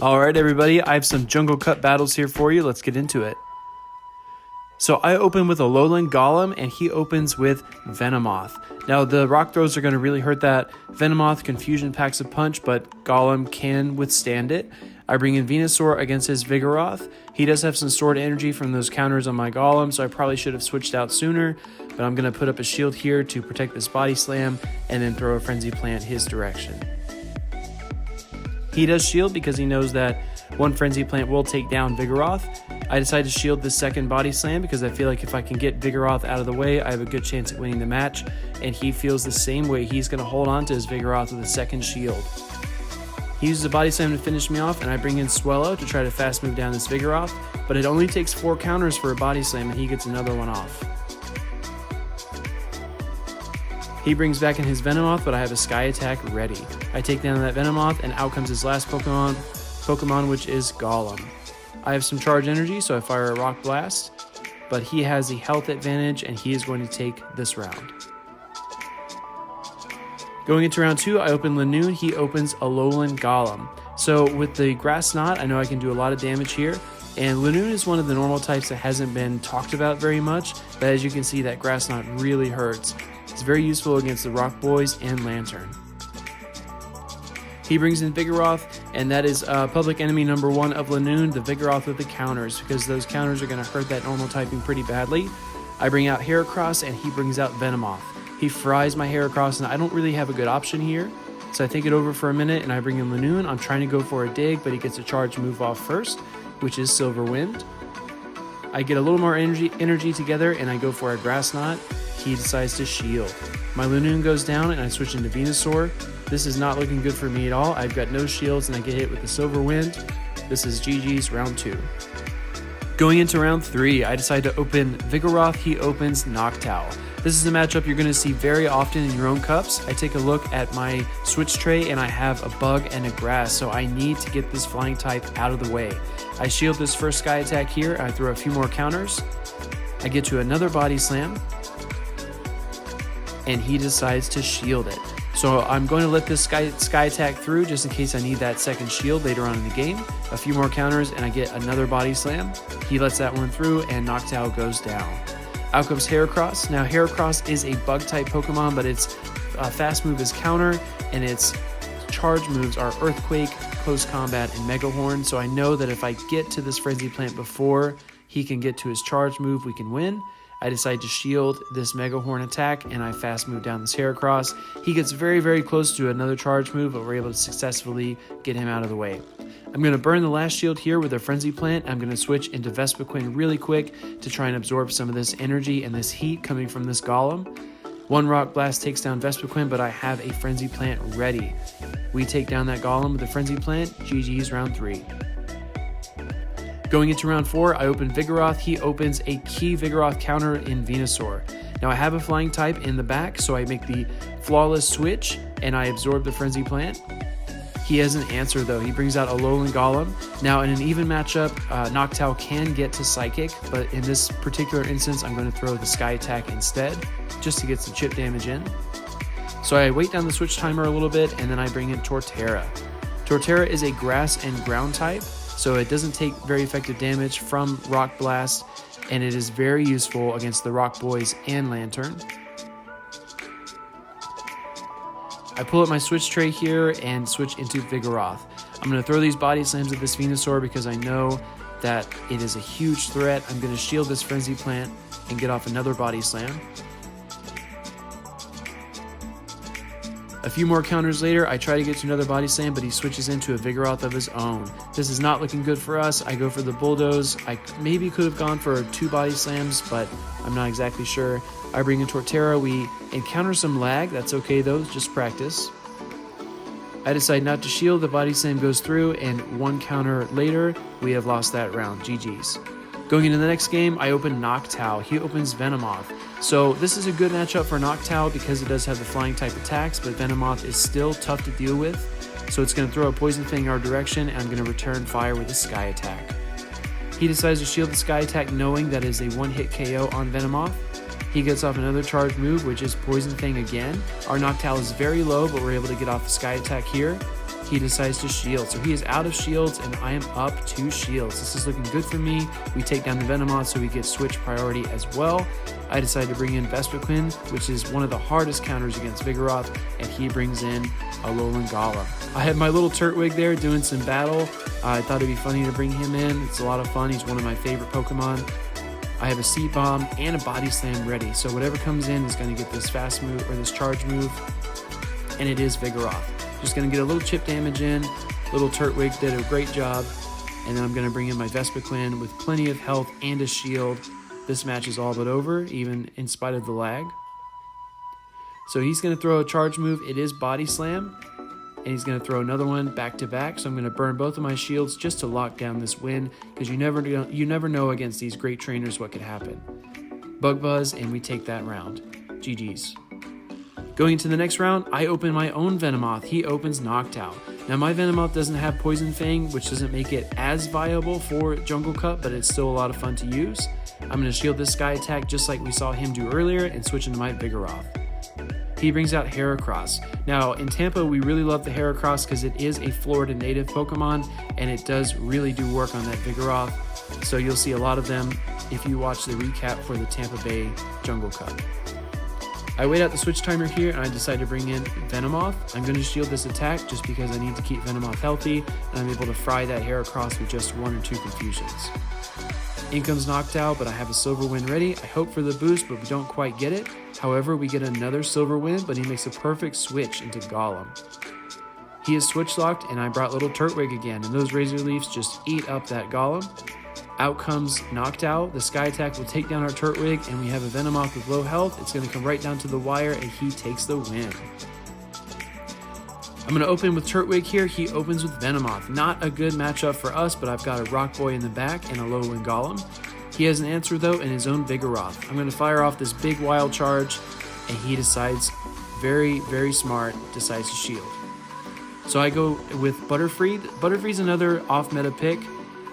Alright everybody, I have some jungle cut battles here for you. Let's get into it. So I open with a lowland golem and he opens with Venomoth. Now the rock throws are going to really hurt that Venomoth. Confusion packs a punch, but golem can withstand it. I bring in Venusaur against his Vigoroth. He does have some stored energy from those counters on my golem, so I probably should have switched out sooner, but I'm going to put up a shield here to protect this body slam and then throw a frenzy plant his direction. He does shield because he knows that one frenzy plant will take down Vigoroth. I decide to shield this second body slam because I feel like if I can get Vigoroth out of the way, I have a good chance at winning the match, and he feels the same way. He's going to hold on to his Vigoroth with a second shield. He uses a body slam to finish me off, and I bring in Swellow to try to fast move down this Vigoroth, but it only takes 4 counters for a body slam and he gets another one off. He brings back in his Venomoth, but I have a Sky Attack ready. I take down that Venomoth, and out comes his last Pokemon, which is Golem. I have some charge energy, so I fire a Rock Blast, but he has the health advantage, and he is going to take this round. Going into round 2, I open Linoone. He opens a lowland Golem. So with the Grass Knot, I know I can do a lot of damage here, and Linoone is one of the normal types that hasn't been talked about very much, but as you can see, that Grass Knot really hurts. It's very useful against the Rock Boys and Lantern. He brings in Vigoroth, and that is public enemy number 1 of Linoone, the Vigoroth with the counters, because those counters are going to hurt that normal typing pretty badly. I bring out Heracross, and he brings out Venomoth. He fries my Heracross, and I don't really have a good option here, so I think it over for a minute, and I bring in Linoone. I'm trying to go for a dig, but he gets a charge move off first, which is Silver Wind. I get a little more energy together, and I go for a Grass Knot. He decides to shield. My Linoone goes down and I switch into Venusaur. This is not looking good for me at all. I've got no shields and I get hit with the Silver Wind. This is GG's round 2. Going into round 3, I decide to open Vigoroth. He opens Noctowl. This is a matchup you're going to see very often in your own cups. I take a look at my switch tray and I have a bug and a grass, so I need to get this flying type out of the way. I shield this first Sky Attack here. I throw a few more counters. I get to another body slam, and he decides to shield it. So I'm going to let this Sky Attack through just in case I need that second shield later on in the game. A few more counters and I get another body slam. He lets that one through and Noctowl goes down. Out comes Heracross. Now Heracross is a bug type Pokemon, but its fast move is counter and its charge moves are Earthquake, Close Combat, and Megahorn. So I know that if I get to this Frenzy Plant before he can get to his charge move, we can win. I decide to shield this Megahorn attack, and I fast move down this Heracross. He gets very, very close to another charge move, but we're able to successfully get him out of the way. I'm going to burn the last shield here with a Frenzy Plant. I'm going to switch into Vespiquen really quick to try and absorb some of this energy and this heat coming from this Golem. One Rock Blast takes down Vespiquen, but I have a Frenzy Plant ready. We take down that Golem with a Frenzy Plant. GG's round 3. Going into round 4, I open Vigoroth. He opens a key Vigoroth counter in Venusaur. Now I have a flying type in the back, so I make the flawless switch and I absorb the Frenzy Plant. He has an answer though. He brings out a lowland Golem. Now in an even matchup, Noctowl can get to Psychic, but in this particular instance, I'm going to throw the Sky Attack instead, just to get some chip damage in. So I wait down the switch timer a little bit, and then I bring in Torterra. Torterra is a grass and ground type, so it doesn't take very effective damage from Rock Blast, and it is very useful against the Rock Boys and Lantern. I pull up my switch tray here and switch into Vigoroth. I'm going to throw these body slams at this Venusaur because I know that it is a huge threat. I'm going to shield this Frenzy Plant and get off another body slam. A few more counters later, I try to get to another body slam, but he switches into a Vigoroth of his own. This is not looking good for us. I go for the Bulldoze. I maybe could have gone for 2 body slams, but I'm not exactly sure. I bring in Torterra. We encounter some lag. That's okay though, just practice. I decide not to shield. The body slam goes through, and 1 counter later, we have lost that round. GG's. Going into the next game, I open Noctowl. He opens Venomoth. So this is a good matchup for Noctowl because it does have the flying type attacks, but Venomoth is still tough to deal with. So it's going to throw a Poison Fang our direction, and I'm going to return fire with a Sky Attack. He decides to shield the Sky Attack knowing that is a 1-hit KO on Venomoth. He gets off another charge move, which is Poison Fang again. Our Noctowl is very low, but we're able to get off the Sky Attack here. he decides to shield. So he is out of shields and I am up 2 shields. This is looking good for me. We take down the Venomoth, so we get switch priority as well. I decide to bring in Vespiquen, which is one of the hardest counters against Vigoroth, and he brings in Alolan Golem. I have my little Turtwig there doing some battle. I thought it'd be funny to bring him in. It's a lot of fun. He's one of my favorite Pokemon. I have a Seed Bomb and a Body Slam ready, so whatever comes in is going to get this fast move or this charge move, and it is Vigoroth. Just going to get a little chip damage in. Little Turtwig did a great job, and then I'm going to bring in my Vespiquen with plenty of health and a shield. This match is all but over, even in spite of the lag. So he's going to throw a charge move. It is Body Slam, and he's going to throw another one back to back. So I'm going to burn both of my shields just to lock down this win, because you never know against these great trainers what could happen. Bug Buzz, and we take that round. GG's. Going into the next round, I open my own Venomoth. He opens Noctowl. Now my Venomoth doesn't have Poison Fang, which doesn't make it as viable for Jungle Cup, but it's still a lot of fun to use. I'm going to shield this Sky Attack just like we saw him do earlier and switch into my Vigoroth. He brings out Heracross. Now in Tampa, we really love the Heracross because it is a Florida native Pokemon and it does really do work on that Vigoroth. So you'll see a lot of them if you watch the recap for the Tampa Bay Jungle Cup. I wait out the switch timer here and I decide to bring in Venomoth. I'm going to shield this attack just because I need to keep Venomoth healthy, and I'm able to fry that Heracross with just 1 or 2 confusions. In comes Noctowl, but I have a Silver Wind ready. I hope for the boost, but we don't quite get it. However, we get another Silver Wind, but he makes a perfect switch into Golem. He is switch locked, and I brought little Turtwig again, and those Razor Leafs just eat up that Golem. Out comes Noctowl. The Sky Attack will take down our Turtwig, and we have a Venomoth with low health. It's going to come right down to the wire, and he takes the win. I'm going to open with Turtwig here. He opens with Venomoth. Not a good matchup for us, but I've got a Rock Boy in the back and a Low-Wind Golem. He has an answer, though, in his own Vigoroth. I'm going to fire off this big wild charge, and he decides, very, very smart, decides to shield. So I go with Butterfree. Butterfree's another off-meta pick.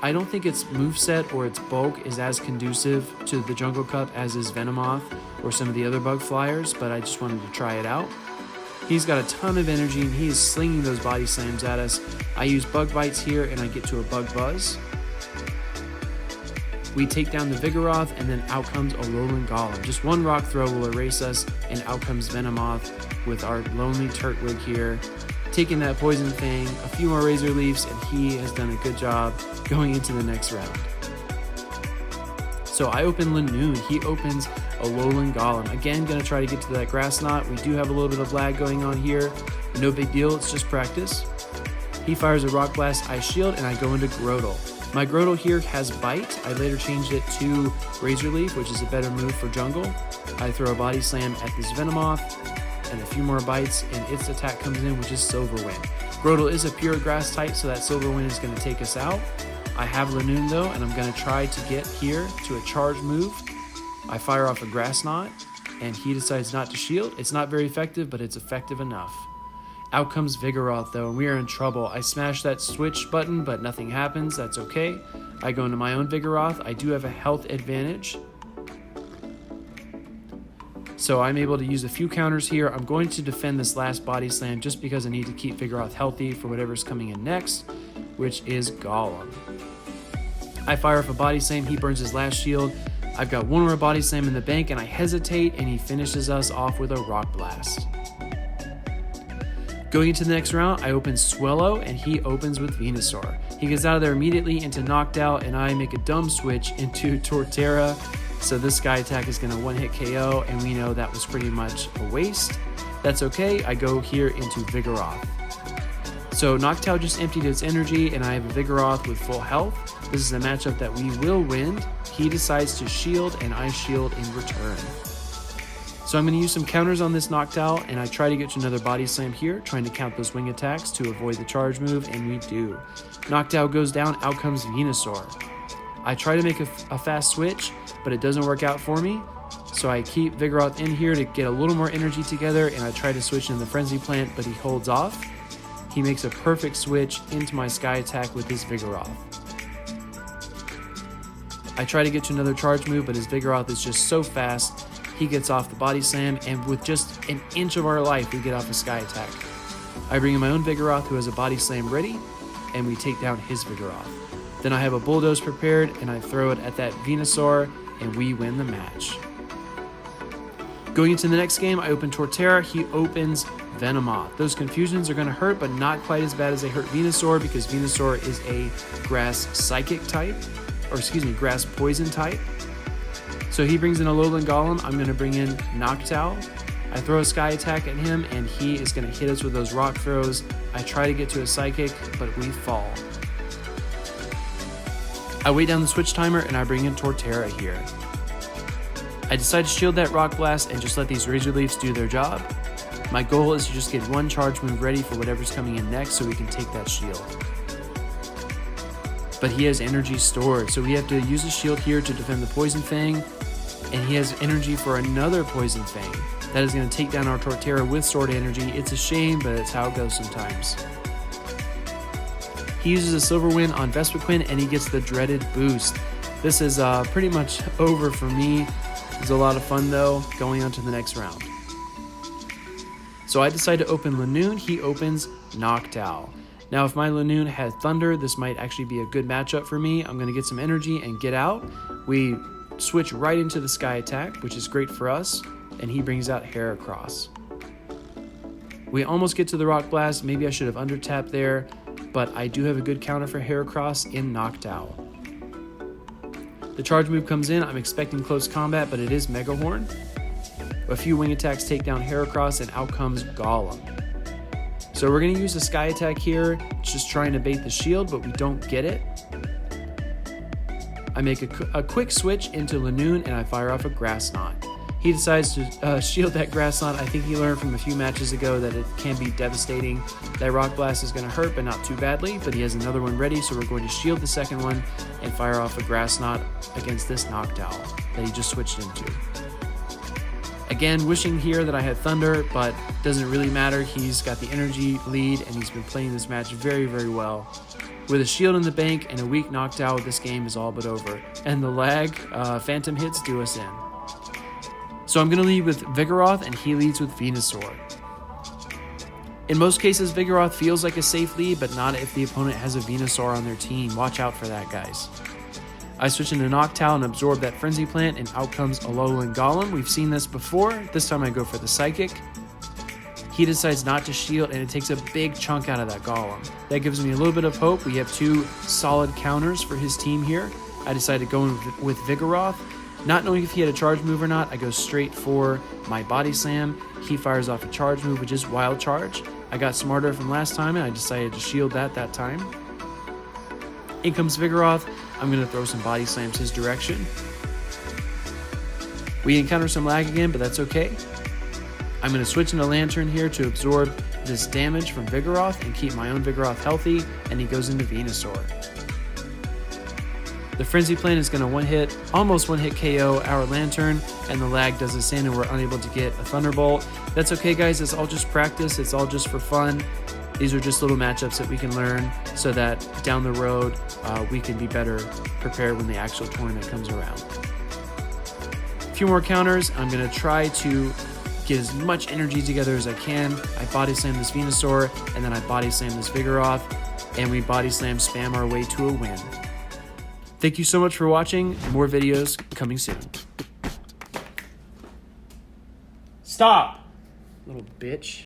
I don't think its moveset or its bulk is as conducive to the Jungle Cup as is Venomoth or some of the other bug flyers, but I just wanted to try it out. He's got a ton of energy and he is slinging those body slams at us. I use Bug Bites here and I get to a Bug Buzz. We take down the Vigoroth and then out comes a Alolan Golem. Just one rock throw will erase us, and out comes Venomoth with our lonely Turtwig here, taking that Poison Fang, a few more Razor Leafs, and he has done a good job going into the next round. So I open Lanoon. He opens a Alolan Golem. Again, going to try to get to that Grass Knot. We do have a little bit of lag going on here. No big deal, it's just practice. He fires a Rock Blast, I shield, and I go into Grotle. My Grotle here has Bite. I later changed it to Razor Leaf, which is a better move for jungle. I throw a Body Slam at this Venomoth, and a few more bites, and its attack comes in, which is Silver Wind. Grotle is a pure grass type, so that Silver Wind is going to take us out. I have Lanoon though, and I'm going to try to get here to a charge move. I fire off a Grass Knot, and he decides not to shield. It's not very effective, but it's effective enough. Out comes Vigoroth though, and we are in trouble. I smash that switch button, but nothing happens. That's okay. I go into my own Vigoroth. I do have a health advantage, so I'm able to use a few counters here. I'm going to defend this last Body Slam just because I need to keep Vigoroth healthy for whatever's coming in next, which is Golem. I fire off a Body Slam. He burns his last shield. I've got one more Body Slam in the bank, and I hesitate, and he finishes us off with a Rock Blast. Going into the next round, I open Swellow, and he opens with Venusaur. He gets out of there immediately into Noctowl, and I make a dumb switch into Torterra. So this Sky Attack is going to one-hit KO, and we know that was pretty much a waste. That's okay. I go here into Vigoroth. So Noctowl just emptied its energy, and I have a Vigoroth with full health. This is a matchup that we will win. He decides to shield, and I shield in return. So I'm going to use some counters on this Noctowl, and I try to get to another Body Slam here, trying to count those wing attacks to avoid the charge move, and we do. Noctowl goes down, out comes Venusaur. I try to make a fast switch, but it doesn't work out for me. So I keep Vigoroth in here to get a little more energy together, and I try to switch into the Frenzy Plant, but he holds off. He makes a perfect switch into my Sky Attack with his Vigoroth. I try to get to another charge move, but his Vigoroth is just so fast. He gets off the Body Slam, and with just an inch of our life, we get off a Sky Attack. I bring in my own Vigoroth who has a body slam ready, and we take down his Vigoroth. Then I have a bulldoze prepared, and I throw it at that Venusaur, and we win the match. Going into the next game, I open Torterra, he opens Venomoth. Those confusions are going to hurt, but not quite as bad as they hurt Venusaur, because Venusaur is a grass psychic type, or excuse me, grass poison type. So he brings in a Lowland Golem. I'm going to bring in Noctowl. I throw a Sky Attack at him, and he is going to hit us with those rock throws. I try to get to a Psychic, but we fall. I wait down the switch timer, and I bring in Torterra here. I decide to shield that Rock Blast and just let these Razor Leafs do their job. My goal is to just get one charge move ready for whatever's coming in next so we can take that shield. But he has energy stored, so we have to use a shield here to defend the Poison Fang, and he has energy for another Poison Fang. That is going to take down our Torterra with Sword Energy. It's a shame, but it's how it goes sometimes. He uses a Silver Wind on Vespiquen, and he gets the dreaded boost. This is pretty much over for me. It was a lot of fun, though, going on to the next round. So I decide to open Lanoon. He opens Noctowl. Now, if my Lanoon had Thunder, this might actually be a good matchup for me. I'm going to get some energy and get out. We switch right into the Sky Attack, which is great for us, and he brings out Heracross. We almost get to the Rock Blast. Maybe I should have under-tapped there, but I do have a good counter for Heracross in Noctowl. The charge move comes in. I'm expecting close combat, but it is Megahorn. A few wing attacks take down Heracross, and out comes Golem. So we're going to use the Sky Attack here, just trying to bait the shield, but we don't get it. I make a quick switch into Lanoon, and I fire off a Grass Knot. He decides to shield that Grass Knot. I think he learned from a few matches ago that it can be devastating. That Rock Blast is going to hurt, but not too badly, but he has another one ready, so we're going to shield the second one and fire off a Grass Knot against this Noctowl that he just switched into. Again, wishing here that I had Thunder, but doesn't really matter. He's got the energy lead, and he's been playing this match very, very well. With a shield in the bank and a weak Noctowl, this game is all but over. And the lag, phantom hits do us in. So I'm going to lead with Vigoroth, and he leads with Venusaur. In most cases, Vigoroth feels like a safe lead, but not if the opponent has a Venusaur on their team. Watch out for that, guys. I switch into Noctowl and absorb that Frenzy Plant, and out comes a Lowland Golem. We've seen this before. This time I go for the Psychic. He decides not to shield, and it takes a big chunk out of that Golem. That gives me a little bit of hope. We have two solid counters for his team here. I decide to go in with Vigoroth. Not knowing if he had a charge move or not, I go straight for my Body Slam. He fires off a charge move, which is Wild Charge. I got smarter from last time, and I decided to shield that time. In comes Vigoroth. I'm going to throw some Body Slams his direction. We encounter some lag again, but that's okay. I'm going to switch into Lantern here to absorb this damage from Vigoroth and keep my own Vigoroth healthy, and he goes into Venusaur. The Frenzy Plant is going to almost one hit KO our Lantern, and the lag does us in, and we're unable to get a Thunderbolt. That's okay, guys. It's all just practice. It's all just for fun. These are just little matchups that we can learn so that down the road we can be better prepared when the actual tournament comes around. A few more counters. I'm going to try to get as much energy together as I can. I Body Slam this Venusaur, and then I Body Slam this Vigoroth, and we Body Slam spam our way to a win. Thank you so much for watching. More videos coming soon. Stop, little bitch.